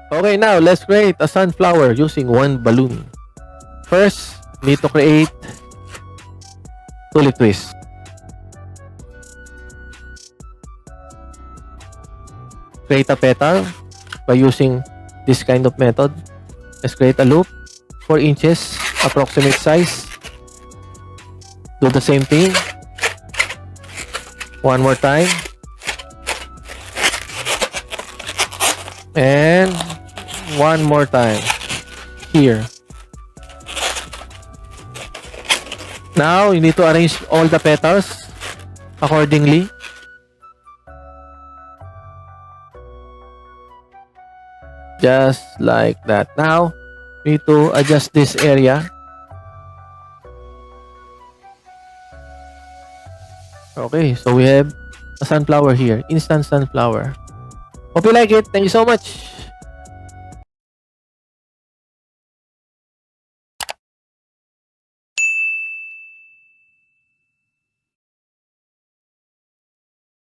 Okay, now let's create a sunflower using one balloon. First, need to create tulip twist. Create a petal by using this kind of method. Let's create a loop, 4 inches, approximate size. Do the same thing. One more time. And one more time. Here. Now, you need to arrange all the petals accordingly. Just like that. Now, we need to adjust this area. Okay, so we have a sunflower here. Instant sunflower. Hope you like it. Thank you so much.